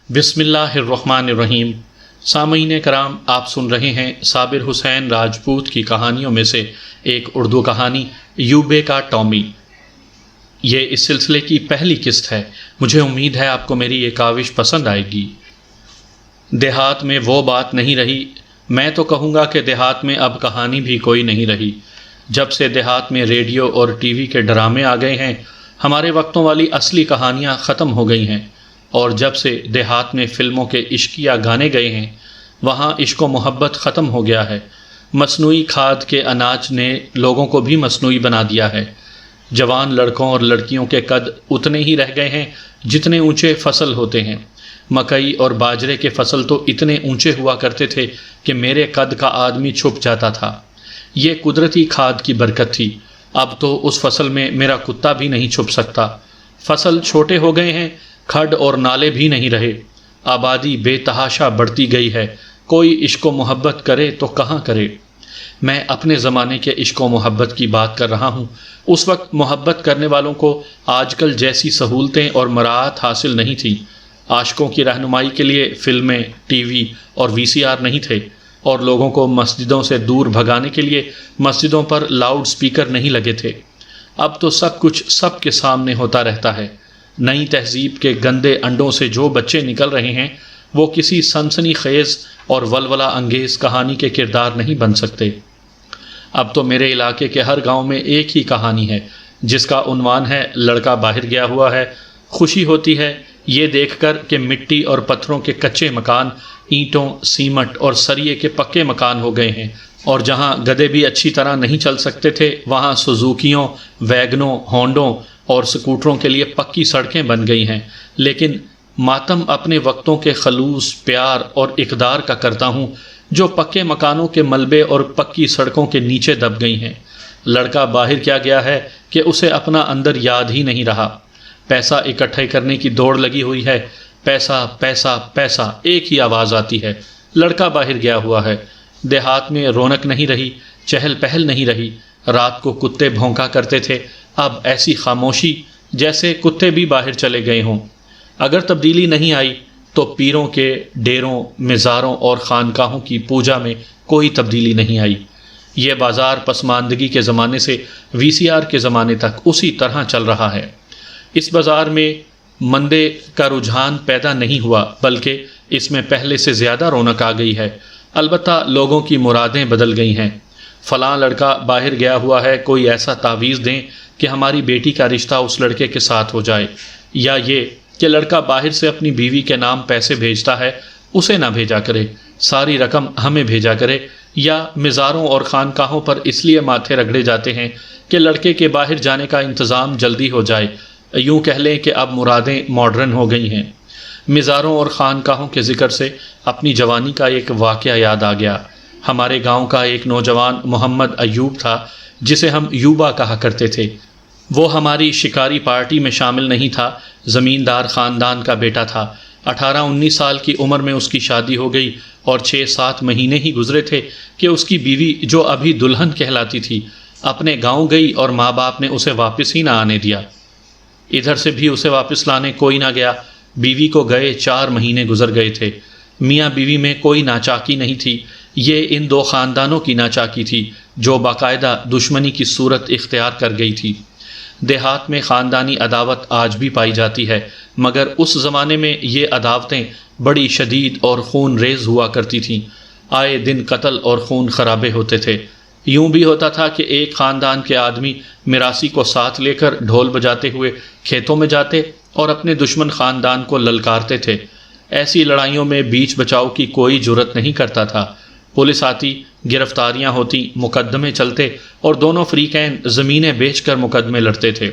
بسم اللہ الرحمن الرحیم۔ سامعین کرام، آپ سن رہے ہیں صابر حسین راجپوت کی کہانیوں میں سے ایک اردو کہانی یوبے کا ٹامی۔ یہ اس سلسلے کی پہلی قسط ہے۔ مجھے امید ہے آپ کو میری یہ کاوش پسند آئے گی۔ دیہات میں وہ بات نہیں رہی، میں تو کہوں گا کہ دیہات میں اب کہانی بھی کوئی نہیں رہی۔ جب سے دیہات میں ریڈیو اور ٹی وی کے ڈرامے آ گئے ہیں، ہمارے وقتوں والی اصلی کہانیاں ختم ہو گئی ہیں، اور جب سے دیہات میں فلموں کے عشقیہ گانے گئے ہیں، وہاں عشق و محبت ختم ہو گیا ہے۔ مصنوعی کھاد کے اناج نے لوگوں کو بھی مصنوعی بنا دیا ہے۔ جوان لڑکوں اور لڑکیوں کے قد اتنے ہی رہ گئے ہیں جتنے اونچے فصل ہوتے ہیں۔ مکئی اور باجرے کے فصل تو اتنے اونچے ہوا کرتے تھے کہ میرے قد کا آدمی چھپ جاتا تھا۔ یہ قدرتی کھاد کی برکت تھی۔ اب تو اس فصل میں میرا کتا بھی نہیں چھپ سکتا۔ فصل چھوٹے ہو گئے ہیں، کھڈ اور نالے بھی نہیں رہے۔ آبادی بے تحاشا بڑھتی گئی ہے۔ کوئی عشق و محبت کرے تو کہاں کرے؟ میں اپنے زمانے کے عشق و محبت کی بات کر رہا ہوں۔ اس وقت محبت کرنے والوں کو آج کل جیسی سہولتیں اور مراعات حاصل نہیں تھیں۔ عاشقوں کی رہنمائی کے لیے فلمیں، ٹی وی اور وی سی آر نہیں تھے، اور لوگوں کو مسجدوں سے دور بھگانے کے لیے مسجدوں پر لاؤڈ سپیکر نہیں لگے تھے۔ اب تو سب کچھ سب کے سامنے ہوتا رہتا ہے۔ نئی تہذیب کے گندے انڈوں سے جو بچے نکل رہے ہیں، وہ کسی سنسنی خیز اور ولولہ انگیز کہانی کے کردار نہیں بن سکتے۔ اب تو میرے علاقے کے ہر گاؤں میں ایک ہی کہانی ہے، جس کا عنوان ہے لڑکا باہر گیا ہوا ہے۔ خوشی ہوتی ہے یہ دیکھ کر کہ مٹی اور پتھروں کے کچے مکان اینٹوں، سیمٹ اور سریے کے پکے مکان ہو گئے ہیں، اور جہاں گدھے بھی اچھی طرح نہیں چل سکتے تھے، وہاں سوزوکیوں، ویگنوں، ہونڈوں اور سکوٹروں کے لیے پکی سڑکیں بن گئی ہیں۔ لیکن ماتم اپنے وقتوں کے خلوص، پیار اور اقدار کا کرتا ہوں، جو پکے مکانوں کے ملبے اور پکی سڑکوں کے نیچے دب گئی ہیں۔ لڑکا باہر کیا گیا ہے کہ اسے اپنا اندر یاد ہی نہیں رہا۔ پیسہ اکٹھے کرنے کی دوڑ لگی ہوئی ہے۔ پیسہ پیسہ پیسہ، ایک ہی آواز آتی ہے۔ لڑکا باہر گیا ہوا ہے۔ دیہات میں رونق نہیں رہی، چہل پہل نہیں رہی۔ رات کو کتے بھونکا کرتے تھے، اب ایسی خاموشی جیسے کتے بھی باہر چلے گئے ہوں۔ اگر تبدیلی نہیں آئی تو پیروں کے ڈیروں، مزاروں اور خانقاہوں کی پوجا میں کوئی تبدیلی نہیں آئی۔ یہ بازار پسماندگی کے زمانے سے وی سی آر کے زمانے تک اسی طرح چل رہا ہے۔ اس بازار میں مندے کا رجحان پیدا نہیں ہوا، بلکہ اس میں پہلے سے زیادہ رونق آ گئی ہے۔ البتہ لوگوں کی مرادیں بدل گئی ہیں۔ فلاں لڑکا باہر گیا ہوا ہے، کوئی ایسا تعویذ دیں کہ ہماری بیٹی کا رشتہ اس لڑکے کے ساتھ ہو جائے، یا یہ کہ لڑکا باہر سے اپنی بیوی کے نام پیسے بھیجتا ہے، اسے نہ بھیجا کرے، ساری رقم ہمیں بھیجا کرے۔ یا مزاروں اور خانقاہوں پر اس لیے ماتھے رگڑے جاتے ہیں کہ لڑکے کے باہر جانے کا انتظام جلدی ہو جائے۔ یوں کہہ لیں کہ اب مرادیں ماڈرن ہو گئی ہیں۔ مزاروں اور خانقاہوں کے ذکر سے اپنی جوانی کا ایک واقعہ یاد آ گیا۔ ہمارے گاؤں کا ایک نوجوان محمد ایوب تھا، جسے ہم یوبا کہا کرتے تھے۔ وہ ہماری شکاری پارٹی میں شامل نہیں تھا، زمیندار خاندان کا بیٹا تھا۔ 18-19 سال کی عمر میں اس کی شادی ہو گئی، اور 6-7 مہینے ہی گزرے تھے کہ اس کی بیوی، جو ابھی دلہن کہلاتی تھی، اپنے گاؤں گئی، اور ماں باپ نے اسے واپس ہی نہ آنے دیا۔ ادھر سے بھی اسے واپس لانے کوئی نہ گیا۔ بیوی کو گئے 4 مہینے گزر گئے تھے۔ میاں بیوی میں کوئی ناچاکی نہیں تھی۔ یہ ان دو خاندانوں کی ناچاکی تھی جو باقاعدہ دشمنی کی صورت اختیار کر گئی تھی۔ دیہات میں خاندانی عداوت آج بھی پائی جاتی ہے، مگر اس زمانے میں یہ عداوتیں بڑی شدید اور خون ریز ہوا کرتی تھیں۔ آئے دن قتل اور خون خرابے ہوتے تھے۔ یوں بھی ہوتا تھا کہ ایک خاندان کے آدمی میراثی کو ساتھ لے کر ڈھول بجاتے ہوئے کھیتوں میں جاتے اور اپنے دشمن خاندان کو للکارتے تھے۔ ایسی لڑائیوں میں بیچ بچاؤ کی کوئی جرت نہیں کرتا تھا۔ پولیس آتی، گرفتاریاں ہوتی، مقدمے چلتے، اور دونوں فریقین زمینیں بیچ کر مقدمے لڑتے تھے۔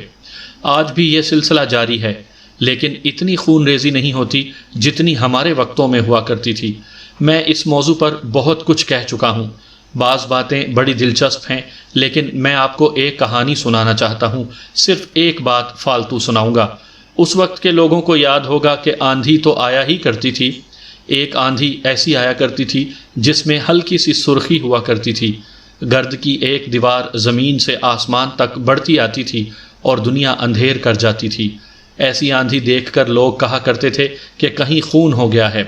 آج بھی یہ سلسلہ جاری ہے، لیکن اتنی خون ریزی نہیں ہوتی جتنی ہمارے وقتوں میں ہوا کرتی تھی۔ میں اس موضوع پر بہت کچھ کہہ چکا ہوں۔ بعض باتیں بڑی دلچسپ ہیں، لیکن میں آپ کو ایک کہانی سنانا چاہتا ہوں۔ صرف ایک بات فالتو سناؤں گا۔ اس وقت کے لوگوں کو یاد ہوگا کہ آندھی تو آیا ہی کرتی تھی۔ ایک آندھی ایسی آیا کرتی تھی جس میں ہلکی سی سرخی ہوا کرتی تھی۔ گرد کی ایک دیوار زمین سے آسمان تک بڑھتی آتی تھی اور دنیا اندھیر کر جاتی تھی۔ ایسی آندھی دیکھ کر لوگ کہا کرتے تھے کہ کہیں خون ہو گیا ہے۔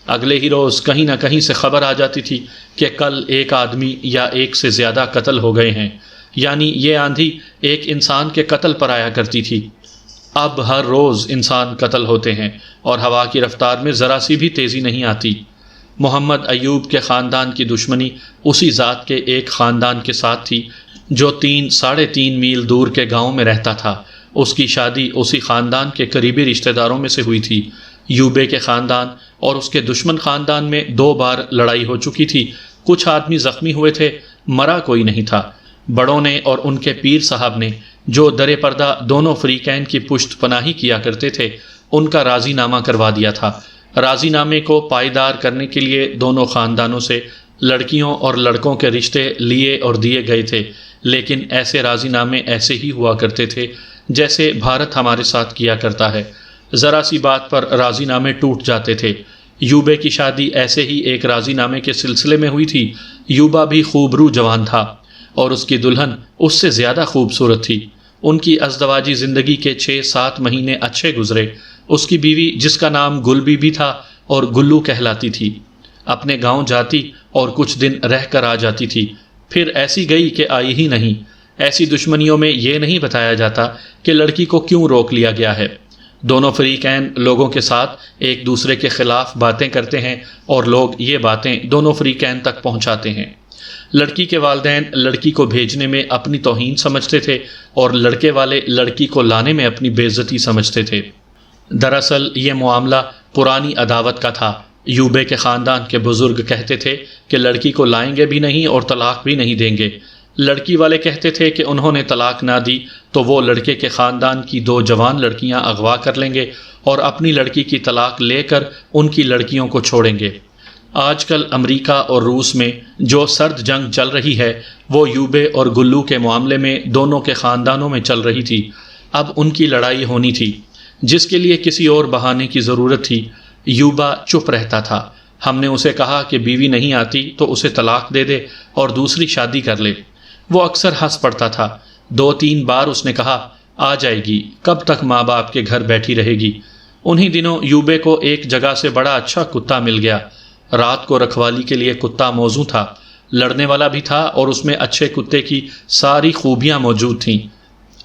اگلے ہی روز کہیں نہ کہیں سے خبر آ جاتی تھی کہ کل ایک آدمی یا ایک سے زیادہ قتل ہو گئے ہیں، یعنی یہ آندھی ایک انسان کے قتل پر آیا کرتی تھی۔ اب ہر روز انسان قتل ہوتے ہیں اور ہوا کی رفتار میں ذرا سی بھی تیزی نہیں آتی۔ محمد ایوب کے خاندان کی دشمنی اسی ذات کے ایک خاندان کے ساتھ تھی جو 3-3.5 میل دور کے گاؤں میں رہتا تھا۔ اس کی شادی اسی خاندان کے قریبی رشتہ داروں میں سے ہوئی تھی۔ یوبے کے خاندان اور اس کے دشمن خاندان میں 2 بار لڑائی ہو چکی تھی۔ کچھ آدمی زخمی ہوئے تھے، مرا کوئی نہیں تھا۔ بڑوں نے اور ان کے پیر صاحب نے جو در پردہ دونوں فریقین کی پشت پناہی کیا کرتے تھے، ان کا راضی نامہ کروا دیا تھا۔ راضی نامے کو پائیدار کرنے کے لیے دونوں خاندانوں سے لڑکیوں اور لڑکوں کے رشتے لیے اور دیے گئے تھے، لیکن ایسے راضی نامے ایسے ہی ہوا کرتے تھے جیسے بھارت ہمارے ساتھ کیا کرتا ہے۔ ذرا سی بات پر راضی نامے ٹوٹ جاتے تھے۔ یوبے کی شادی ایسے ہی ایک راضی نامے کے سلسلے میں ہوئی تھی۔ یوبا بھی خوبرو جوان تھا اور اس کی دلہن اس سے زیادہ خوبصورت تھی۔ ان کی ازدواجی زندگی کے 6-7 مہینے اچھے گزرے۔ اس کی بیوی، جس کا نام گل بی بی تھا اور گلو کہلاتی تھی، اپنے گاؤں جاتی اور کچھ دن رہ کر آ جاتی تھی، پھر ایسی گئی کہ آئی ہی نہیں۔ ایسی دشمنیوں میں یہ نہیں بتایا جاتا کہ لڑکی کو کیوں روک لیا گیا ہے۔ دونوں فریقین لوگوں کے ساتھ ایک دوسرے کے خلاف باتیں کرتے ہیں اور لوگ یہ باتیں دونوں فریقین تک پہنچاتے ہیں۔ لڑکی کے والدین لڑکی کو بھیجنے میں اپنی توہین سمجھتے تھے اور لڑکے والے لڑکی کو لانے میں اپنی بے عزتی سمجھتے تھے۔ دراصل یہ معاملہ پرانی عداوت کا تھا۔ یوبے کے خاندان کے بزرگ کہتے تھے کہ لڑکی کو لائیں گے بھی نہیں اور طلاق بھی نہیں دیں گے۔ لڑکی والے کہتے تھے کہ انہوں نے طلاق نہ دی تو وہ لڑکے کے خاندان کی 2 جوان لڑکیاں اغوا کر لیں گے اور اپنی لڑکی کی طلاق لے کر ان کی لڑکیوں کو چھوڑیں گے۔ آج کل امریکہ اور روس میں جو سرد جنگ چل رہی ہے وہ یوبے اور گلو کے معاملے میں دونوں کے خاندانوں میں چل رہی تھی۔ اب ان کی لڑائی ہونی تھی جس کے لیے کسی اور بہانے کی ضرورت تھی۔ یوبا چپ رہتا تھا۔ ہم نے اسے کہا کہ بیوی نہیں آتی تو اسے طلاق دے دے اور دوسری شادی کر لے۔ وہ اکثر ہنس پڑتا تھا۔ 2-3 بار اس نے کہا آ جائے گی، کب تک ماں باپ کے گھر بیٹھی رہے گی۔ انہی دنوں یوبے کو ایک جگہ سے بڑا اچھا کتا مل گیا۔ رات کو رکھوالی کے لیے کتا موزوں تھا، لڑنے والا بھی تھا اور اس میں اچھے کتے کی ساری خوبیاں موجود تھیں۔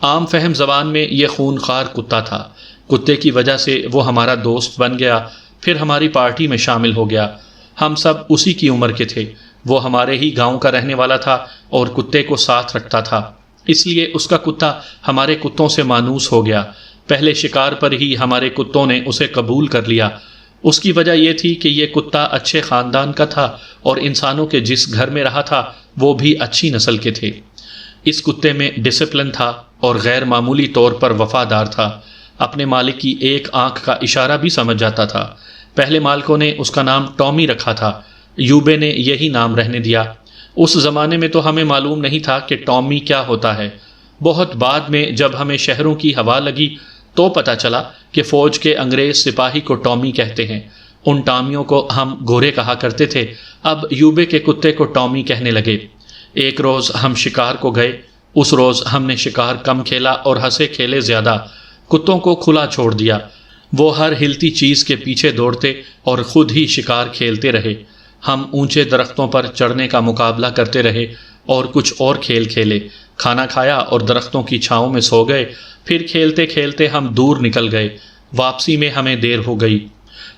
عام فہم زبان میں یہ خونخوار کتا تھا۔ کتے کی وجہ سے وہ ہمارا دوست بن گیا، پھر ہماری پارٹی میں شامل ہو گیا۔ ہم سب اسی کی عمر کے تھے۔ وہ ہمارے ہی گاؤں کا رہنے والا تھا اور کتے کو ساتھ رکھتا تھا، اس لیے اس کا کتا ہمارے کتوں سے مانوس ہو گیا۔ پہلے شکار پر ہی ہمارے کتوں نے اسے قبول کر لیا۔ اس کی وجہ یہ تھی کہ یہ کتا اچھے خاندان کا تھا اور انسانوں کے جس گھر میں رہا تھا وہ بھی اچھی نسل کے تھے۔ اس کتے میں ڈسپلن تھا اور غیر معمولی طور پر وفادار تھا۔ اپنے مالک کی ایک آنکھ کا اشارہ بھی سمجھ جاتا تھا۔ پہلے مالکوں نے اس کا نام ٹامی رکھا تھا۔ یوبے نے یہی نام رہنے دیا۔ اس زمانے میں تو ہمیں معلوم نہیں تھا کہ ٹامی کیا ہوتا ہے۔ بہت بعد میں جب ہمیں شہروں کی ہوا لگی تو پتہ چلا کہ فوج کے انگریز سپاہی کو ٹامی کہتے ہیں۔ ان ٹامیوں کو ہم گورے کہا کرتے تھے۔ اب یوبے کے کتے کو ٹامی کہنے لگے۔ ایک روز ہم شکار کو گئے۔ اس روز ہم نے شکار کم کھیلا اور ہنسے کھیلے زیادہ۔ کتوں کو کھلا چھوڑ دیا۔ وہ ہر ہلتی چیز کے پیچھے دوڑتے اور خود ہی شکار کھیلتے رہے۔ ہم اونچے درختوں پر چڑھنے کا مقابلہ کرتے رہے اور کچھ اور کھیل کھیلے۔ کھانا کھایا اور درختوں کی چھاؤں میں سو گئے۔ پھر کھیلتے کھیلتے ہم دور نکل گئے۔ واپسی میں ہمیں دیر ہو گئی۔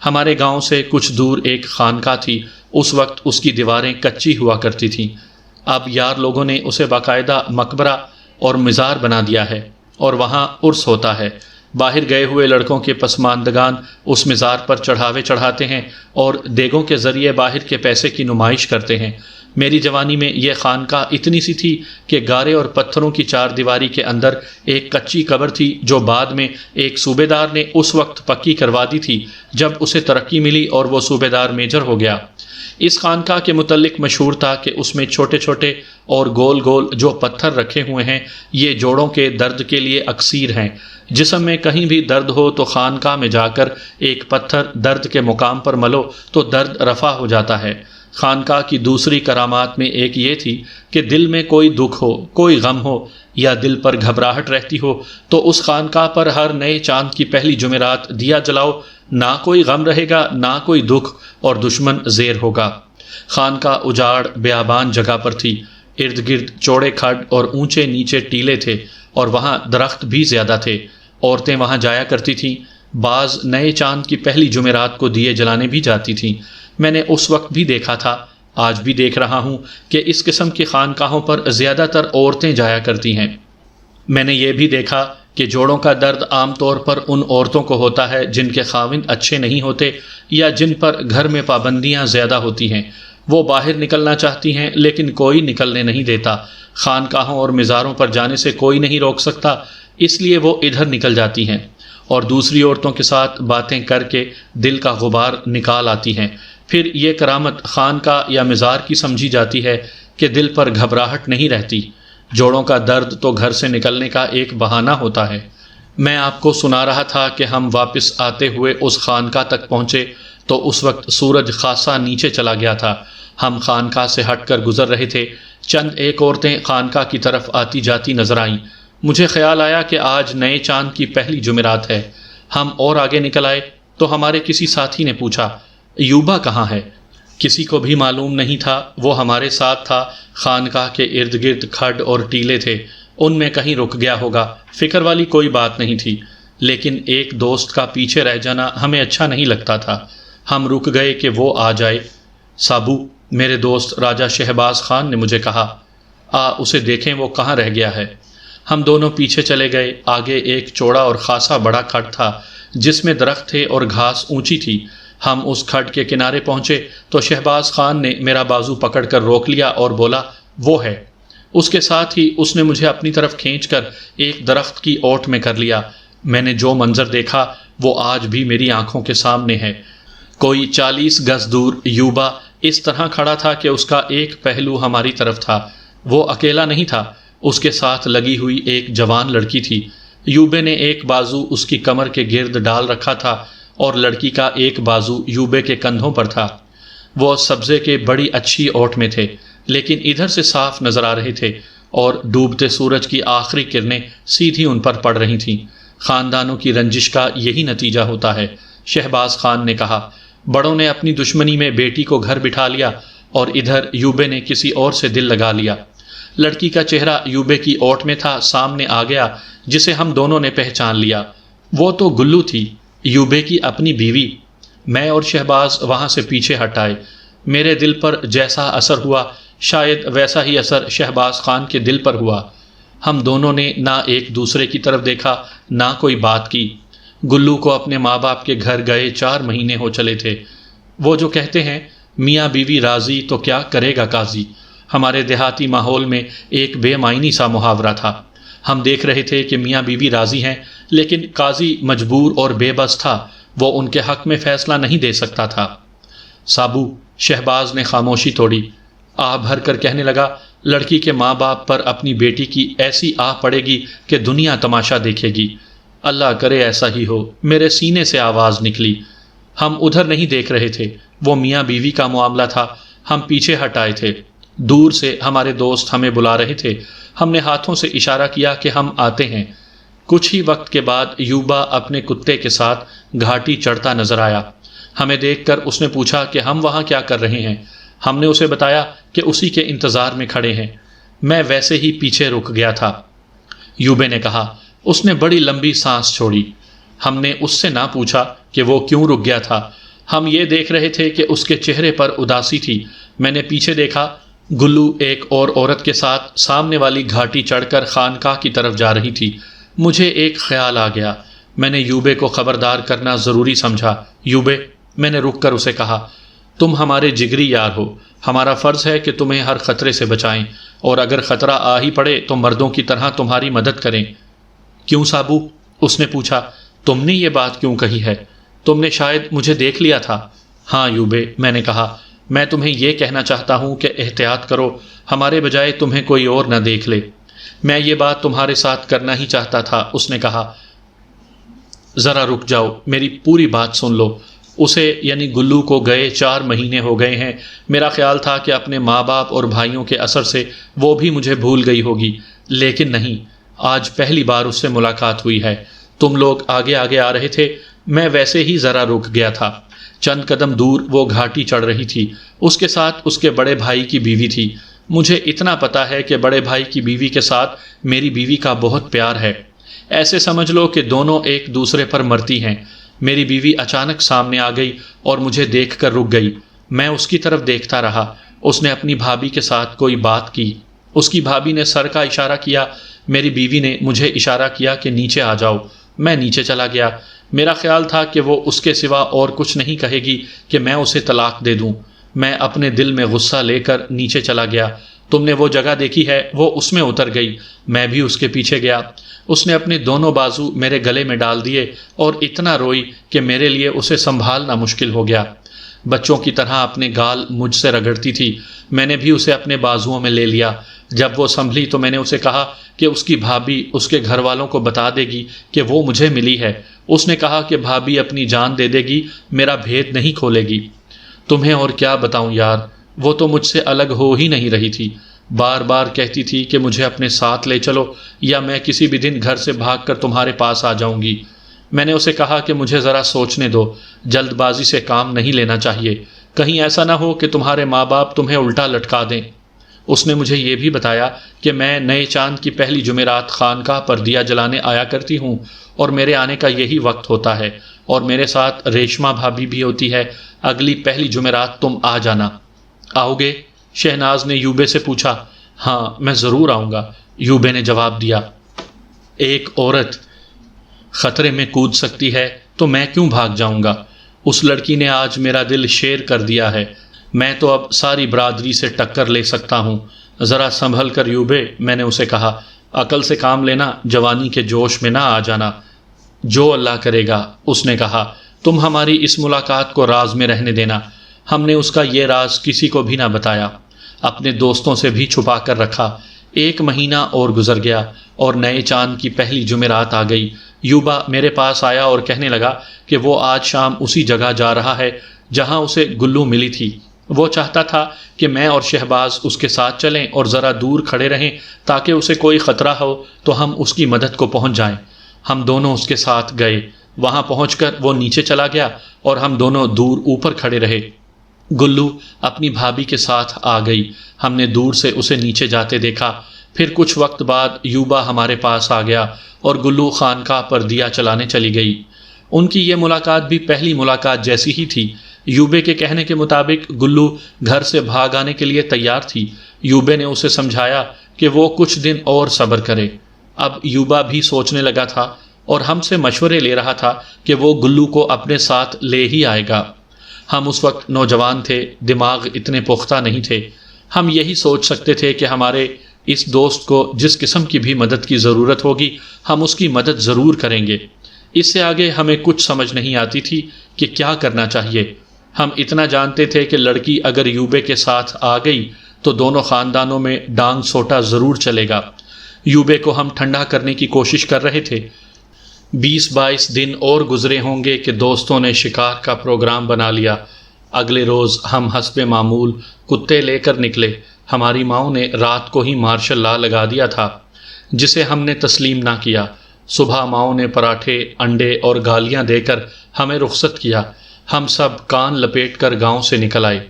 ہمارے گاؤں سے کچھ دور ایک خانقاہ تھی۔ اس وقت اس کی دیواریں کچی ہوا کرتی تھیں۔ اب یار لوگوں نے اسے باقاعدہ مقبرہ اور مزار بنا دیا ہے اور وہاں عرس ہوتا ہے۔ باہر گئے ہوئے لڑکوں کے پسماندگان اس مزار پر چڑھاوے چڑھاتے ہیں اور دیگوں کے ذریعے باہر کے پیسے کی نمائش کرتے ہیں۔ میری جوانی میں یہ خانقاہ اتنی سی تھی کہ گارے اور پتھروں کی 4 دیواری کے اندر ایک کچی قبر تھی جو بعد میں ایک صوبے دار نے اس وقت پکی کروا دی تھی جب اسے ترقی ملی اور وہ صوبے دار میجر ہو گیا۔ اس خانقاہ کے متعلق مشہور تھا کہ اس میں چھوٹے چھوٹے اور گول گول جو پتھر رکھے ہوئے ہیں یہ جوڑوں کے درد کے لیے اکسیر ہیں۔ جسم میں کہیں بھی درد ہو تو خانقاہ میں جا کر ایک پتھر درد کے مقام پر ملو تو درد رفع ہو جاتا ہے۔ خانقاہ کی دوسری کرامات میں ایک یہ تھی کہ دل میں کوئی دکھ ہو، کوئی غم ہو یا دل پر گھبراہٹ رہتی ہو تو اس خانقاہ پر ہر نئے چاند کی پہلی جمعرات دیا جلاؤ، نہ کوئی غم رہے گا، نہ کوئی دکھ، اور دشمن زیر ہوگا۔ خانقاہ اجاڑ بیابان جگہ پر تھی، ارد گرد چوڑے کھڈ اور اونچے نیچے ٹیلے تھے، اور وہاں درخت بھی زیادہ تھے۔ عورتیں وہاں جایا کرتی تھیں، بعض نئے چاند کی پہلی جمعرات کو دیے جلانے بھی جاتی تھیں۔ میں نے اس وقت بھی دیکھا تھا، آج بھی دیکھ رہا ہوں کہ اس قسم کی خانقاہوں پر زیادہ تر عورتیں جایا کرتی ہیں۔ میں نے یہ بھی دیکھا کہ جوڑوں کا درد عام طور پر ان عورتوں کو ہوتا ہے جن کے خاوند اچھے نہیں ہوتے یا جن پر گھر میں پابندیاں زیادہ ہوتی ہیں۔ وہ باہر نکلنا چاہتی ہیں لیکن کوئی نکلنے نہیں دیتا۔ خانقاہوں اور مزاروں پر جانے سے کوئی نہیں روک سکتا، اس لیے وہ ادھر نکل جاتی ہیں اور دوسری عورتوں کے ساتھ باتیں کر کے دل کا غبار نکال آتی ہیں۔ پھر یہ کرامت خانقاہ یا مزار کی سمجھی جاتی ہے کہ دل پر گھبراہٹ نہیں رہتی۔ جوڑوں کا درد تو گھر سے نکلنے کا ایک بہانہ ہوتا ہے۔ میں آپ کو سنا رہا تھا کہ ہم واپس آتے ہوئے اس خانقاہ تک پہنچے تو اس وقت سورج خاصا نیچے چلا گیا تھا۔ ہم خانقاہ سے ہٹ کر گزر رہے تھے، چند ایک عورتیں خانقاہ کی طرف آتی جاتی نظر آئیں۔ مجھے خیال آیا کہ آج نئے چاند کی پہلی جمعرات ہے۔ ہم اور آگے نکل آئے تو ہمارے کسی ساتھی نے پوچھا، ایوبا کہاں ہے؟ کسی کو بھی معلوم نہیں تھا، وہ ہمارے ساتھ تھا۔ خانقاہ کے ارد گرد کھڈ اور ٹیلے تھے، ان میں کہیں رک گیا ہوگا، فکر والی کوئی بات نہیں تھی، لیکن ایک دوست کا پیچھے رہ جانا ہمیں اچھا نہیں لگتا تھا۔ ہم رک گئے کہ وہ آ جائے۔ سابو، میرے دوست راجہ شہباز خان نے مجھے کہا، اسے دیکھیں وہ کہاں رہ گیا ہے۔ ہم دونوں پیچھے چلے گئے۔ آگے ایک چوڑا اور خاصا بڑا کھڈ تھا جس میں درخت تھے اور گھاس اونچی تھی۔ ہم اس کھڈ کے کنارے پہنچے تو شہباز خان نے میرا بازو پکڑ کر روک لیا اور بولا، وہ ہے۔ اس کے ساتھ ہی اس نے مجھے اپنی طرف کھینچ کر ایک درخت کی اوٹ میں کر لیا۔ میں نے جو منظر دیکھا وہ آج بھی میری آنکھوں کے سامنے ہے۔ کوئی 40 گز دور یوبا اس طرح کھڑا تھا کہ اس کا ایک پہلو ہماری طرف تھا۔ وہ اکیلا نہیں تھا، اس کے ساتھ لگی ہوئی ایک جوان لڑکی تھی۔ یوبے نے ایک بازو اس کی کمر کے گرد ڈال رکھا تھا اور لڑکی کا ایک بازو یوبے کے کندھوں پر تھا۔ وہ سبزے کے بڑی اچھی اوٹ میں تھے، لیکن ادھر سے صاف نظر آ رہے تھے اور ڈوبتے سورج کی آخری کرنیں سیدھی ان پر پڑ رہی تھیں۔ خاندانوں کی رنجش کا یہی نتیجہ ہوتا ہے، شہباز خان نے کہا۔ بڑوں نے اپنی دشمنی میں بیٹی کو گھر بٹھا لیا اور ادھر یوبے نے کسی اور سے دل لگا لیا۔ لڑکی کا چہرہ یوبے کی اوٹ میں تھا، سامنے آ گیا، جسے ہم دونوں نے پہچان لیا۔ وہ تو گلو تھی، یوبے کی اپنی بیوی۔ میں اور شہباز وہاں سے پیچھے ہٹ آئے۔ میرے دل پر جیسا اثر ہوا شاید ویسا ہی اثر شہباز خان کے دل پر ہوا۔ ہم دونوں نے نہ ایک دوسرے کی طرف دیکھا، نہ کوئی بات کی۔ گلو کو اپنے ماں باپ کے گھر گئے 4 مہینے ہو چلے تھے۔ وہ جو کہتے ہیں میاں بیوی راضی تو کیا کرے گا قاضی، ہمارے دیہاتی ماحول میں ایک بے معنی سا محاورہ تھا۔ ہم دیکھ رہے تھے کہ میاں بیوی راضی ہیں، لیکن قاضی مجبور اور بے بس تھا، وہ ان کے حق میں فیصلہ نہیں دے سکتا تھا۔ سابو، شہباز نے خاموشی توڑی، آہ بھر کر کہنے لگا، لڑکی کے ماں باپ پر اپنی بیٹی کی ایسی آہ پڑے گی کہ دنیا تماشا دیکھے گی۔ اللہ کرے ایسا ہی ہو۔ میرے سینے سے آواز نکلی۔ ہم ادھر نہیں دیکھ رہے تھے، وہ میاں بیوی کا معاملہ تھا۔ ہم پیچھے ہٹ آئے تھے۔ دور سے ہمارے دوست ہمیں بلا رہے تھے۔ ہم نے ہاتھوں سے اشارہ کیا کہ ہم آتے ہیں۔ کچھ ہی وقت کے بعد یوبا اپنے کتے کے ساتھ گھاٹی چڑھتا نظر آیا۔ ہمیں دیکھ کر اس نے پوچھا کہ ہم وہاں کیا کر رہے ہیں۔ ہم نے اسے بتایا کہ اسی کے انتظار میں کھڑے ہیں۔ میں ویسے ہی پیچھے رک گیا تھا۔ یوبے نے کہا۔ اس نے بڑی لمبی سانس چھوڑی۔ ہم نے اس سے نہ پوچھا کہ وہ کیوں رک گیا تھا۔ ہم یہ دیکھ رہے تھے کہ اس کے چہرے پر اداسی تھی۔ میں نے پیچھے دیکھا، گلو ایک اور عورت کے ساتھ سامنے والی گھاٹی چڑھ کر خانقاہ کی طرف جا رہی تھی۔ مجھے ایک خیال آ گیا۔ میں نے یوبے کو خبردار کرنا ضروری سمجھا۔ یوبے، میں نے رک کر اسے کہا، تم ہمارے جگری یار ہو، ہمارا فرض ہے کہ تمہیں ہر خطرے سے بچائیں، اور اگر خطرہ آ ہی پڑے تو مردوں کی طرح تمہاری مدد کریں۔ کیوں سابو؟ اس نے پوچھا۔ تم نے یہ بات کیوں کہی ہے؟ تم نے شاید مجھے دیکھ لیا تھا۔ ہاں یوبے، میں نے کہا، میں تمہیں یہ کہنا چاہتا ہوں کہ احتیاط کرو، ہمارے بجائے تمہیں کوئی اور نہ دیکھ لے۔ میں یہ بات تمہارے ساتھ کرنا ہی چاہتا تھا۔ اس نے کہا، ذرا رک جاؤ، میری پوری بات سن لو۔ اسے یعنی گلو کو گئے 4 مہینے ہو گئے ہیں۔ میرا خیال تھا کہ اپنے ماں باپ اور بھائیوں کے اثر سے وہ بھی مجھے بھول گئی ہوگی، لیکن نہیں، آج پہلی بار اس سے ملاقات ہوئی ہے۔ تم لوگ آگے آگے آ رہے تھے، میں ویسے ہی ذرا رک گیا تھا۔ چند قدم دور وہ گھاٹی چڑھ رہی تھی، اس کے ساتھ اس کے بڑے بھائی کی بیوی تھی۔ مجھے اتنا پتا ہے کہ بڑے بھائی کی بیوی کے ساتھ میری بیوی کا بہت پیار ہے، ایسے سمجھ لو کہ دونوں ایک دوسرے پر مرتی ہیں۔ میری بیوی اچانک سامنے آ گئی اور مجھے دیکھ کر رک گئی۔ میں اس کی طرف دیکھتا رہا۔ اس نے اپنی بھابھی کے ساتھ کوئی بات کی۔ اس کی بھابھی نے سر کا اشارہ کیا۔ میری بیوی نے مجھے اشارہ کیا کہ نیچے آ جاؤ۔ میں نیچے چلا گیا۔ میرا خیال تھا کہ وہ اس کے سوا اور کچھ نہیں کہے گی کہ میں اسے طلاق دے دوں۔ میں اپنے دل میں غصہ لے کر نیچے چلا گیا۔ تم نے وہ جگہ دیکھی ہے، وہ اس میں اتر گئی۔ میں بھی اس کے پیچھے گیا۔ اس نے اپنے دونوں بازو میرے گلے میں ڈال دیے اور اتنا روئی کہ میرے لیے اسے سنبھالنا مشکل ہو گیا۔ بچوں کی طرح اپنے گال مجھ سے رگڑتی تھی۔ میں نے بھی اسے اپنے بازوؤں میں لے لیا۔ جب وہ سنبھلی تو میں نے اسے کہا کہ اس کی بھابھی اس کے گھر والوں کو بتا دے گی کہ وہ مجھے ملی ہے۔ اس نے کہا کہ بھابھی اپنی جان دے دے گی، میرا بھید نہیں کھولے گی۔ تمہیں اور کیا بتاؤں یار، وہ تو مجھ سے الگ ہو ہی نہیں رہی تھی۔ بار بار کہتی تھی کہ مجھے اپنے ساتھ لے چلو یا میں کسی بھی دن گھر سے بھاگ کر تمہارے پاس آ جاؤں گی۔ میں نے اسے کہا کہ مجھے ذرا سوچنے دو، جلد بازی سے کام نہیں لینا چاہیے، کہیں ایسا نہ ہو کہ تمہارے ماں باپ تمہیں الٹا لٹکا دیں۔ اس نے مجھے یہ بھی بتایا کہ میں نئے چاند کی پہلی جمعرات خانقاہ پر دیا جلانے آیا کرتی ہوں اور میرے آنے کا یہی وقت ہوتا ہے، اور میرے ساتھ ریشما بھابھی بھی ہوتی ہے۔ اگلی پہلی جمعرات تم آ جانا۔ آؤ گے؟ شہناز نے یوبے سے پوچھا۔ ہاں، میں ضرور آؤں گا، یوبے نے جواب دیا۔ ایک عورت خطرے میں کود سکتی ہے تو میں کیوں بھاگ جاؤں گا؟ اس لڑکی نے آج میرا دل شیر کر دیا ہے۔ میں تو اب ساری برادری سے ٹکر لے سکتا ہوں۔ ذرا سنبھل کر یوبے، میں نے اسے کہا، عقل سے کام لینا، جوانی کے جوش میں نہ آ جانا۔ جو اللہ کرے گا، اس نے کہا۔ تم ہماری اس ملاقات کو راز میں رہنے دینا۔ ہم نے اس کا یہ راز کسی کو بھی نہ بتایا، اپنے دوستوں سے بھی چھپا کر رکھا۔ 1 مہینہ اور گزر گیا اور نئے چاند کی پہلی جمعرات آ گئی۔ یوبا میرے پاس آیا اور کہنے لگا کہ وہ آج شام اسی جگہ جا رہا ہے جہاں اسے گلو ملی تھی۔ وہ چاہتا تھا کہ میں اور شہباز اس کے ساتھ چلیں اور ذرا دور کھڑے رہیں تاکہ اسے کوئی خطرہ ہو تو ہم اس کی مدد کو پہنچ جائیں۔ ہم دونوں اس کے ساتھ گئے۔ وہاں پہنچ کر وہ نیچے چلا گیا اور ہم دونوں دور اوپر کھڑے رہے۔ گلو اپنی بھابھی کے ساتھ آ گئی۔ ہم نے دور سے اسے نیچے جاتے دیکھا۔ پھر کچھ وقت بعد یوبا ہمارے پاس آ گیا اور گلو خانقاہ پر دیا چلانے چلی گئی۔ ان کی یہ ملاقات بھی پہلی ملاقات جیسی ہی تھی۔ یوبے کے کہنے کے مطابق گلو گھر سے بھاگ آنے کے لیے تیار تھی۔ یوبے نے اسے سمجھایا کہ وہ کچھ دن اور صبر کرے۔ اب یوبا بھی سوچنے لگا تھا اور ہم سے مشورے لے رہا تھا کہ وہ گلو کو اپنے ساتھ لے ہی آئے گا۔ ہم اس وقت نوجوان تھے، دماغ اتنے پختہ نہیں تھے۔ ہم یہی سوچ سکتے تھے کہ ہمارے اس دوست کو جس قسم کی بھی مدد کی ضرورت ہوگی ہم اس کی مدد ضرور کریں گے۔ اس سے آگے ہمیں کچھ سمجھ نہیں آتی تھی کہ کیا کرنا چاہیے۔ ہم اتنا جانتے تھے کہ لڑکی اگر یوبے کے ساتھ آ گئی تو دونوں خاندانوں میں ڈانگ سوٹا ضرور چلے گا۔ یوبے کو ہم ٹھنڈا کرنے کی کوشش کر رہے تھے۔ 20-22 دن اور گزرے ہوں گے کہ دوستوں نے شکار کا پروگرام بنا لیا۔ اگلے روز ہم حسب معمول کتے لے کر نکلے۔ ہماری ماؤں نے رات کو ہی مارشل لا لگا دیا تھا جسے ہم نے تسلیم نہ کیا۔ صبح ماؤں نے پراٹھے، انڈے اور گالیاں دے کر ہمیں رخصت کیا۔ ہم سب کان لپیٹ کر گاؤں سے نکل آئے۔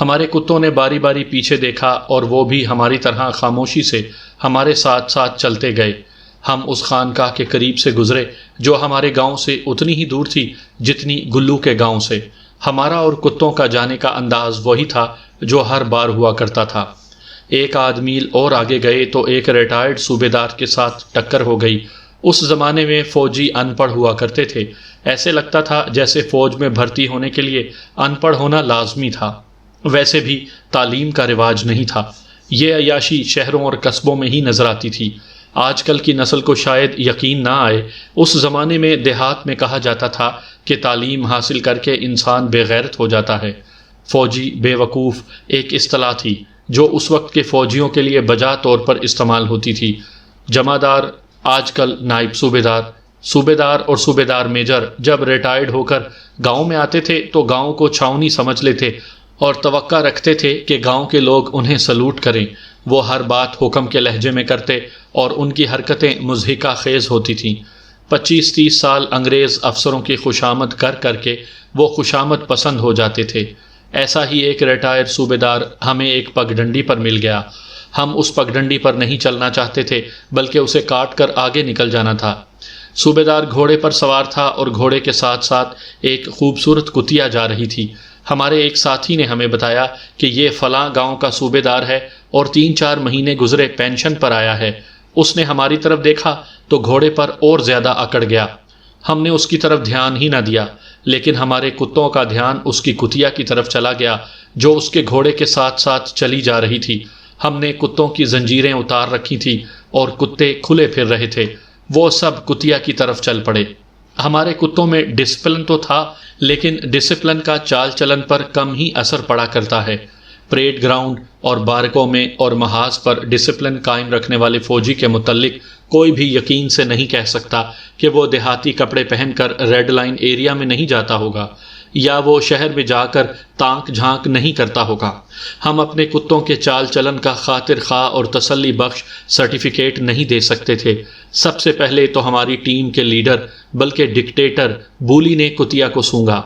ہمارے کتوں نے باری باری پیچھے دیکھا اور وہ بھی ہماری طرح خاموشی سے ہمارے ساتھ ساتھ چلتے گئے۔ ہم اس خانقاہ کے قریب سے گزرے جو ہمارے گاؤں سے اتنی ہی دور تھی جتنی گلو کے گاؤں سے۔ ہمارا اور کتوں کا جانے کا انداز وہی تھا جو ہر بار ہوا کرتا تھا۔ 1 آدھ میل اور آگے گئے تو ایک ریٹائرڈ صوبے دار کے ساتھ ٹکر ہو گئی۔ اس زمانے میں فوجی ان پڑھ ہوا کرتے تھے۔ ایسے لگتا تھا جیسے فوج میں بھرتی ہونے کے لیے ان پڑھ ہونا لازمی تھا۔ ویسے بھی تعلیم کا رواج نہیں تھا۔ یہ عیاشی شہروں اور قصبوں میں ہی نظر آتی تھی۔ آج کل کی نسل کو شاید یقین نہ آئے، اس زمانے میں دیہات میں کہا جاتا تھا کہ تعلیم حاصل کر کے انسان بے غیرت ہو جاتا ہے۔ فوجی بے وقوف ایک اصطلاح تھی جو اس وقت کے فوجیوں کے لیے بجا طور پر استعمال ہوتی تھی۔ جمعدار آج کل نائب صوبے دار، صوبیدار اور صوبیدار میجر جب ریٹائرڈ ہو کر گاؤں میں آتے تھے تو گاؤں کو چھاؤنی سمجھ لیتے اور توقع رکھتے تھے کہ گاؤں کے لوگ انہیں سلوٹ کریں۔ وہ ہر بات حکم کے لہجے میں کرتے اور ان کی حرکتیں مضحکہ خیز ہوتی تھیں۔ 25-30 سال انگریز افسروں کی خوشامد کر کر کے وہ خوشامد پسند ہو جاتے تھے۔ ایسا ہی ایک ریٹائر صوبیدار ہمیں ایک پگڈنڈی پر مل گیا۔ ہم اس پگڈنڈی پر نہیں چلنا چاہتے تھے بلکہ اسے کاٹ کر آگے نکل جانا تھا۔ صوبیدار گھوڑے پر سوار تھا اور گھوڑے کے ساتھ ساتھ ایک خوبصورت کتیا جا رہی تھی۔ ہمارے ایک ساتھی نے ہمیں بتایا کہ یہ فلاں گاؤں کا صوبیدار ہے اور 3-4 مہینے گزرے پینشن پر آیا ہے۔ اس نے ہماری طرف دیکھا تو گھوڑے پر اور زیادہ اکڑ گیا۔ ہم نے اس کی طرف دھیان ہی نہ دیا، لیکن ہمارے کتوں کا دھیان اس کی کتیا کی طرف چلا گیا جو اس کے گھوڑے کے ساتھ ساتھ چلی جا رہی تھی۔ ہم نے کتوں کی زنجیریں اتار رکھی تھی اور کتے کھلے پھر رہے تھے۔ وہ سب کتیا کی طرف چل پڑے۔ ہمارے کتوں میں ڈسپلن تو تھا، لیکن ڈسپلن کا چال چلن پر کم ہی اثر پڑا کرتا ہے۔ پریڈ گراؤنڈ اور بارکوں میں اور محاذ پر ڈسپلن قائم رکھنے والے فوجی کے متعلق کوئی بھی یقین سے نہیں کہہ سکتا کہ وہ دیہاتی کپڑے پہن کر ریڈ لائن ایریا میں نہیں جاتا ہوگا یا وہ شہر میں جا کر تانک جھانک نہیں کرتا ہوگا۔ ہم اپنے کتوں کے چال چلن کا خاطر خواہ اور تسلی بخش سرٹیفکیٹ نہیں دے سکتے تھے۔ سب سے پہلے تو ہماری ٹیم کے لیڈر بلکہ ڈکٹیٹر بولی نے کتیا کو سونگھا۔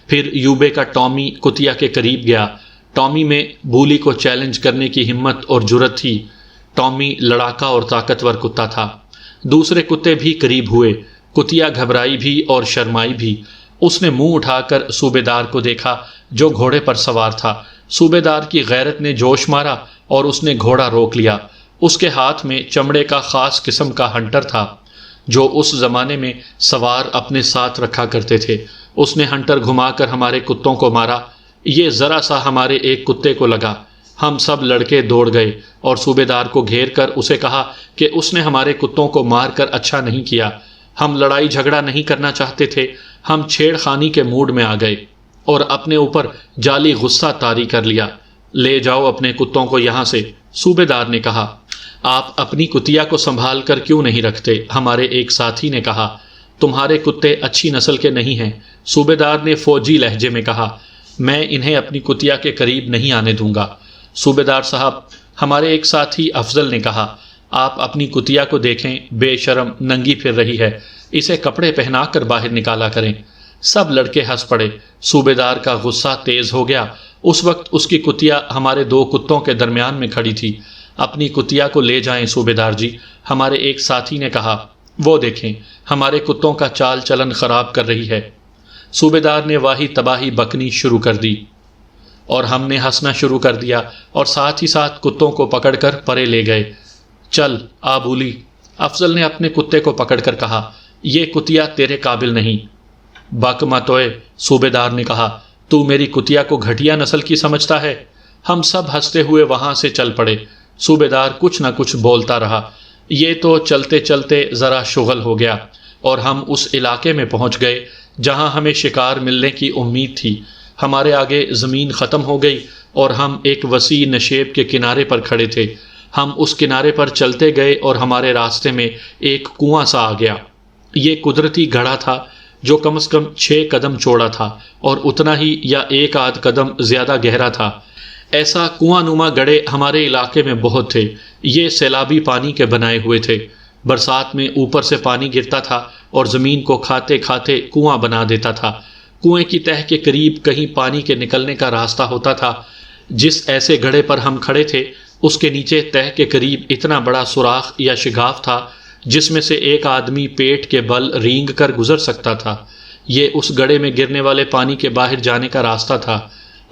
پھر یوبے کا ٹامی کتیا کے قریب گیا۔ ٹامی میں بولی کو چیلنج کرنے کی ہمت اور جرأت تھی۔ ٹامی لڑاکا اور طاقتور کتا تھا۔ دوسرے کتے بھی قریب ہوئے۔ کتیا گھبرائی بھی اور شرمائی بھی۔ اس نے منہ اٹھا کر صوبیدار کو دیکھا جو گھوڑے پر سوار تھا۔ صوبیدار کی غیرت نے جوش مارا اور اس نے گھوڑا روک لیا۔ اس کے ہاتھ میں چمڑے کا خاص قسم کا ہنٹر تھا جو اس زمانے میں سوار اپنے ساتھ رکھا کرتے تھے۔ اس نے ہنٹر گھما کر ہمارے کتوں کو مارا۔ یہ ذرا سا ہمارے ایک کتے کو لگا۔ ہم سب لڑکے دوڑ گئے اور صوبیدار کو گھیر کر اسے کہا کہ اس نے ہمارے کتوں کو مار کر اچھا نہیں کیا۔ ہم لڑائی جھگڑا نہیں کرنا چاہتے تھے، ہم چھیڑ خانی کے موڈ میں آ گئے اور اپنے اوپر جعلی غصہ طاری کر لیا۔ لے جاؤ اپنے کتوں کو یہاں سے، صوبیدار نے کہا۔ آپ اپنی کتیا کو سنبھال کر کیوں نہیں رکھتے؟ ہمارے ایک ساتھی نے کہا۔ تمہارے کتے اچھی نسل کے نہیں ہیں، صوبیدار نے فوجی لہجے میں کہا۔ میں انہیں اپنی کتیا کے قریب نہیں آنے دوں گا۔ صوبیدار صاحب، ہمارے ایک ساتھی افضل نے کہا، آپ اپنی کتیا کو دیکھیں، بے شرم ننگی پھر رہی ہے، اسے کپڑے پہنا کر باہر نکالا کریں۔ سب لڑکے ہنس پڑے۔ صوبیدار کا غصہ تیز ہو گیا۔ اس وقت اس کی کتیا ہمارے 2 کتوں کے درمیان میں کھڑی تھی۔ اپنی کتیا کو لے جائیں صوبیدار جی، ہمارے ایک ساتھی نے کہا۔ وہ دیکھیں، ہمارے کتوں کا چال چلن خراب کر رہی ہے۔ صوبیدار نے واہی تباہی بکنی شروع کر دی اور ہم نے ہنسنا شروع کر دیا اور ساتھ ہی ساتھ کتوں کو پکڑ کر پرے لے گئے۔ چل آ بولی، افضل نے اپنے کتے کو پکڑ کر کہا، یہ کتیا تیرے قابل نہیں۔ بک متوئے، صوبیدار نے کہا، تو میری کتیا کو گھٹیا نسل کی سمجھتا ہے؟ ہم سب ہنستے ہوئے وہاں سے چل پڑے۔ صوبیدار کچھ نہ کچھ بولتا رہا۔ یہ تو چلتے چلتے ذرا شغل ہو گیا اور ہم اس علاقے میں پہنچ گئے جہاں ہمیں شکار ملنے کی امید تھی۔ ہمارے آگے زمین ختم ہو گئی اور ہم ایک وسیع نشیب کے کنارے پر کھڑے تھے۔ ہم اس کنارے پر چلتے گئے اور ہمارے راستے میں ایک کنواں سا آ گیا۔ یہ قدرتی گڑھا تھا جو کم از کم 6 قدم چوڑا تھا اور اتنا ہی یا 1 آدھ قدم زیادہ گہرا تھا۔ ایسا کنواں نما گڑھے ہمارے علاقے میں بہت تھے۔ یہ سیلابی پانی کے بنائے ہوئے تھے۔ برسات میں اوپر سے پانی گرتا تھا اور زمین کو کھاتے کھاتے کنواں بنا دیتا تھا۔ کنویں کی تہہ کے قریب کہیں پانی کے نکلنے کا راستہ ہوتا تھا۔ جس ایسے گڑھے پر ہم کھڑے تھے اس کے نیچے تہہ کے قریب اتنا بڑا سوراخ یا شگاف تھا جس میں سے ایک آدمی پیٹ کے بل رینگ کر گزر سکتا تھا۔ یہ اس گڑھے میں گرنے والے پانی کے باہر جانے کا راستہ تھا۔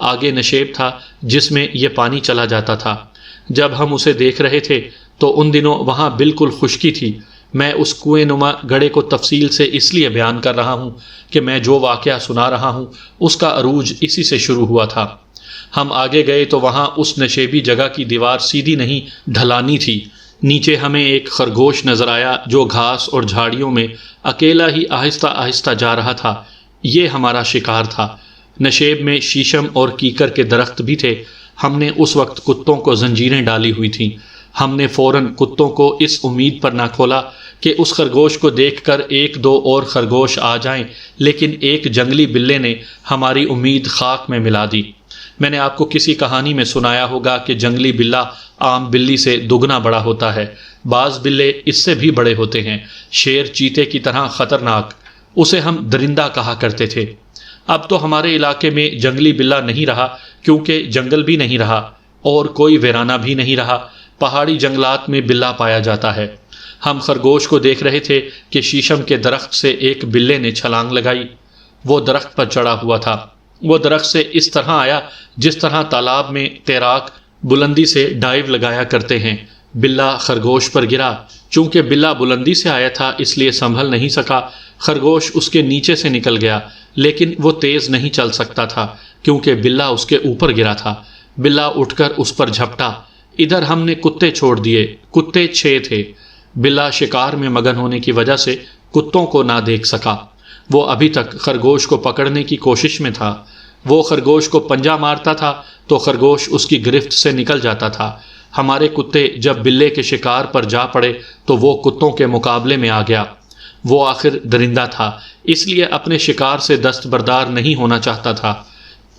آگے نشیب تھا جس میں یہ پانی چلا جاتا تھا۔ جب ہم اسے دیکھ رہے تھے تو ان دنوں وہاں بالکل خشکی تھی۔ میں اس کنویں نما گڑھے کو تفصیل سے اس لیے بیان کر رہا ہوں کہ میں جو واقعہ سنا رہا ہوں اس کا عروج اسی سے شروع ہوا تھا۔ ہم آگے گئے تو وہاں اس نشیبی جگہ کی دیوار سیدھی نہیں ڈھلانی تھی۔ نیچے ہمیں ایک خرگوش نظر آیا جو گھاس اور جھاڑیوں میں اکیلا ہی آہستہ آہستہ جا رہا تھا۔ یہ ہمارا شکار تھا۔ نشیب میں شیشم اور کیکر کے درخت بھی تھے۔ ہم نے اس وقت کتوں کو زنجیریں ڈالی ہوئی تھیں۔ ہم نے فوراً کتوں کو اس امید پر نہ کھولا کہ اس خرگوش کو دیکھ کر ایک دو اور خرگوش آ جائیں، لیکن ایک جنگلی بلے نے ہماری امید خاک میں ملا دی۔ میں نے آپ کو کسی کہانی میں سنایا ہوگا کہ جنگلی بلہ عام بلی سے دگنا بڑا ہوتا ہے، بعض بلے اس سے بھی بڑے ہوتے ہیں، شیر چیتے کی طرح خطرناک، اسے ہم درندہ کہا کرتے تھے۔ اب تو ہمارے علاقے میں جنگلی بلہ نہیں رہا، کیونکہ جنگل بھی نہیں رہا اور کوئی ویرانہ بھی نہیں رہا، پہاڑی جنگلات میں بلہ پایا جاتا ہے۔ ہم خرگوش کو دیکھ رہے تھے کہ شیشم کے درخت سے ایک بلے نے چھلانگ لگائی۔ وہ درخت پر چڑھا ہوا تھا۔ وہ درخت سے اس طرح آیا جس طرح تالاب میں تیراک بلندی سے ڈائیو لگایا کرتے ہیں۔ بلہ خرگوش پر گرا، چونکہ بلہ بلندی سے آیا تھا اس لیے سنبھل نہیں سکا، خرگوش اس کے نیچے سے نکل گیا، لیکن وہ تیز نہیں چل سکتا تھا کیونکہ بلہ اس کے اوپر گرا تھا۔ بلہ اٹھ کر اس پر جھپٹا۔ ادھر ہم نے کتے چھوڑ دیے، کتے 6 تھے۔ بلہ شکار میں مگن ہونے کی وجہ سے کتوں کو نہ دیکھ سکا۔ وہ ابھی تک خرگوش کو پکڑنے کی کوشش میں تھا۔ وہ خرگوش کو پنجہ مارتا تھا تو خرگوش اس کی گرفت سے نکل جاتا تھا۔ ہمارے کتے جب بلے کے شکار پر جا پڑے تو وہ کتوں کے مقابلے میں آ گیا۔ وہ آخر درندہ تھا، اس لیے اپنے شکار سے دستبردار نہیں ہونا چاہتا تھا۔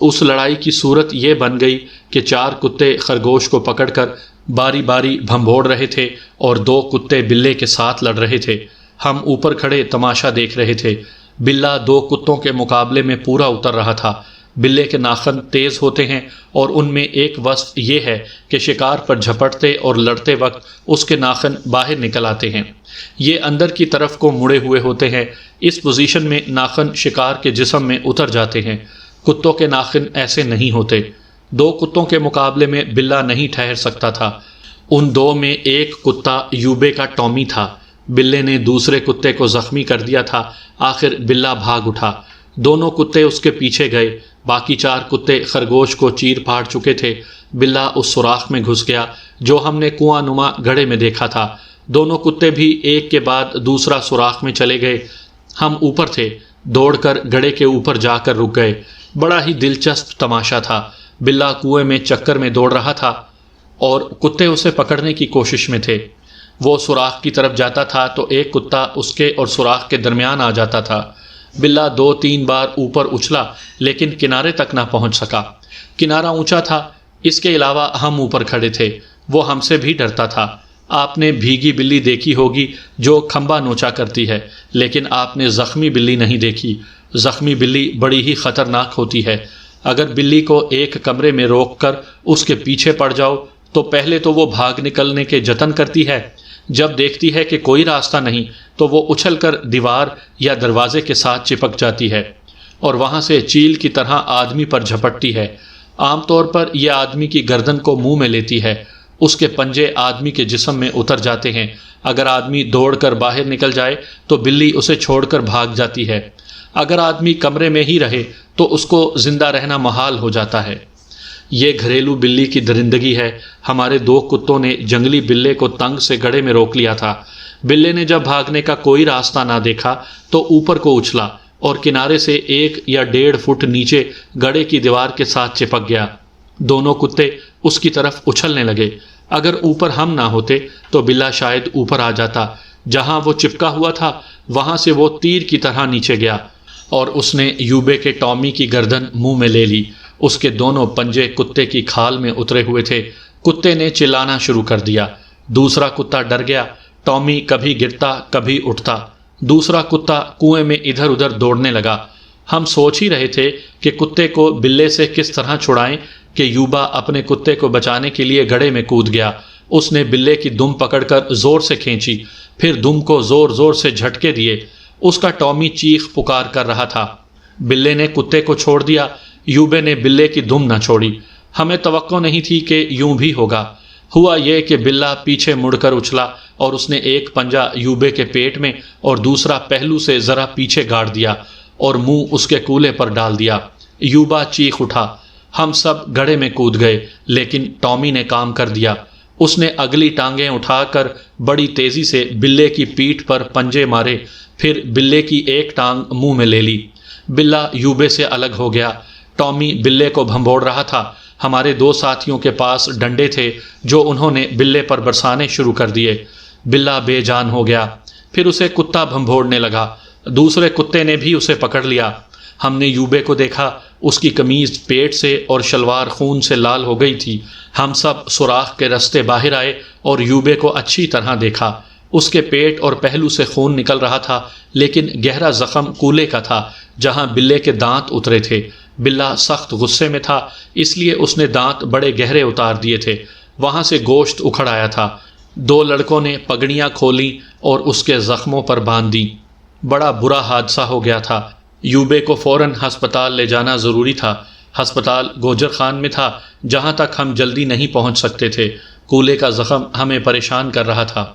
اس لڑائی کی صورت یہ بن گئی کہ 4 کتے خرگوش کو پکڑ کر باری باری بھنبوڑ رہے تھے اور 2 کتے بلے کے ساتھ لڑ رہے تھے۔ ہم اوپر کھڑے تماشا دیکھ رہے تھے۔ بلہ 2 کتوں کے مقابلے میں پورا اتر رہا تھا۔ بلے کے ناخن تیز ہوتے ہیں اور ان میں ایک وصف یہ ہے کہ شکار پر جھپٹتے اور لڑتے وقت اس کے ناخن باہر نکل آتے ہیں۔ یہ اندر کی طرف کو مڑے ہوئے ہوتے ہیں۔ اس پوزیشن میں ناخن شکار کے جسم میں اتر جاتے ہیں۔ کتوں کے ناخن ایسے نہیں ہوتے۔ 2 کتوں کے مقابلے میں بلہ نہیں ٹھہر سکتا تھا۔ ان 2 میں ایک کتا یوبے کا ٹامی تھا۔ بلے نے دوسرے کتے کو زخمی کر دیا تھا۔ آخر بلہ بھاگ اٹھا۔ دونوں کتے اس کے پیچھے گئے۔ باقی 4 کتے خرگوش کو چیر پھاڑ چکے تھے۔ بلہ اس سوراخ میں گھس گیا جو ہم نے کنواں نما گڑھے میں دیکھا تھا۔ دونوں کتے بھی ایک کے بعد دوسرا سوراخ میں چلے گئے۔ ہم اوپر تھے، دوڑ کر گڑھے کے اوپر جا کر رک گئے۔ بڑا ہی دلچسپ تماشا تھا۔ بلہ کنویں میں چکر میں دوڑ رہا تھا اور کتے اسے پکڑنے کی کوشش میں تھے۔ وہ سوراخ کی طرف جاتا تھا تو ایک کتا اس کے اور سوراخ کے درمیان آ جاتا تھا۔ بلہ 2-3 بار اوپر اچھلا لیکن کنارے تک نہ پہنچ سکا۔ کنارہ اونچا تھا، اس کے علاوہ ہم اوپر کھڑے تھے۔ وہ ہم سے بھی ڈرتا تھا۔ آپ نے بھیگی بلی دیکھی ہوگی جو کھمبا نوچا کرتی ہے، لیکن آپ نے زخمی بلی نہیں دیکھی۔ زخمی بلی بڑی ہی خطرناک ہوتی ہے۔ اگر بلی کو ایک کمرے میں روک کر اس کے پیچھے پڑ جاؤ تو پہلے تو وہ بھاگ نکلنے کے جتن کرتی ہے، جب دیکھتی ہے کہ کوئی راستہ نہیں تو وہ اچھل کر دیوار یا دروازے کے ساتھ چپک جاتی ہے اور وہاں سے چیل کی طرح آدمی پر جھپٹتی ہے۔ عام طور پر یہ آدمی کی گردن کو منہ میں لیتی ہے۔ اس کے پنجے آدمی کے جسم میں اتر جاتے ہیں۔ اگر آدمی دوڑ کر باہر نکل جائے تو بلی اسے چھوڑ کر بھاگ جاتی ہے۔ اگر آدمی کمرے میں ہی رہے تو اس کو زندہ رہنا محال ہو جاتا ہے۔ یہ گھریلو بلی کی درندگی ہے۔ ہمارے 2 کتوں نے جنگلی بلے کو تنگ سے گڑھے میں روک لیا تھا۔ بلے نے جب بھاگنے کا کوئی راستہ نہ دیکھا تو اوپر کو اچھلا اور کنارے سے 1 یا 1.5 فٹ نیچے گڑھے کی دیوار کے ساتھ چپک گیا۔ دونوں کتے اس کی طرف اچھلنے لگے۔ اگر اوپر ہم نہ ہوتے تو بلہ شاید اوپر آ جاتا۔ جہاں وہ چپکا ہوا تھا وہاں سے وہ تیر کی طرح نیچے گیا اور اس نے یوبے کے ٹامی کی گردن منہ میں لے لی۔ اس کے دونوں پنجے کتے کی کھال میں اترے ہوئے تھے۔ کتے نے چلانا شروع کر دیا۔ دوسرا کتا ڈر گیا۔ ٹامی کبھی گرتا کبھی اٹھتا۔ دوسرا کتا کنویں میں ادھر ادھر دوڑنے لگا۔ ہم سوچ ہی رہے تھے کہ کتے کو بلے سے کس طرح چھڑائیں کہ یوبا اپنے کتے کو بچانے کے لیے گڑھے میں کود گیا۔ اس نے بلے کی دم پکڑ کر زور سے کھینچی، پھر دم کو زور زور سے جھٹکے دیے۔ اس کا ٹامی چیخ پکار کر رہا تھا۔ بلے نے کتے کو چھوڑ دیا۔ یوبے نے بلے کی دم نہ چھوڑی۔ ہمیں توقع نہیں تھی کہ یوں بھی ہوگا۔ ہوا یہ کہ بلہ پیچھے مڑ کر اچھلا اور اس نے ایک پنجہ یوبے کے پیٹ میں اور دوسرا پہلو سے ذرا پیچھے گاڑ دیا اور منہ اس کے کولے پر ڈال دیا۔ یوبا چیخ اٹھا۔ ہم سب گڑھے میں کود گئے، لیکن ٹامی نے کام کر دیا۔ اس نے اگلی ٹانگیں اٹھا کر بڑی تیزی سے بلے کی پیٹھ پر پنجے مارے، پھر بلے کی ایک ٹانگ منہ میں لے لی۔ بلہ یوبے سے الگ ہو گیا۔ ٹامی بلے کو بھنبوڑ رہا تھا۔ ہمارے 2 ساتھیوں کے پاس ڈنڈے تھے جو انہوں نے بلے پر برسانے شروع کر دیے۔ بلّا بے جان ہو گیا۔ پھر اسے کتا بھنبھوڑنے لگا۔ دوسرے کتے نے بھی اسے پکڑ لیا۔ ہم نے یوبے کو دیکھا، اس کی قمیض پیٹ سے اور شلوار خون سے لال ہو گئی تھی۔ ہم سب سوراخ کے رستے باہر آئے اور یوبے کو اچھی طرح دیکھا۔ اس کے پیٹ اور پہلو سے خون نکل رہا تھا، لیکن گہرا زخم کولے کا تھا جہاں بلے کے دانت اترے تھے۔ بلّا سخت غصے میں تھا، اس لیے اس نے دانت بڑے گہرے اتار دیے تھے۔ وہاں سے گوشت اکھڑ آیا تھا۔ 2 لڑکوں نے پگڑیاں کھولیں اور اس کے زخموں پر باندھ دیں۔ بڑا برا حادثہ ہو گیا تھا۔ یوبے کو فوراً ہسپتال لے جانا ضروری تھا۔ ہسپتال گوجر خان میں تھا، جہاں تک ہم جلدی نہیں پہنچ سکتے تھے۔ کولے کا زخم ہمیں پریشان کر رہا تھا۔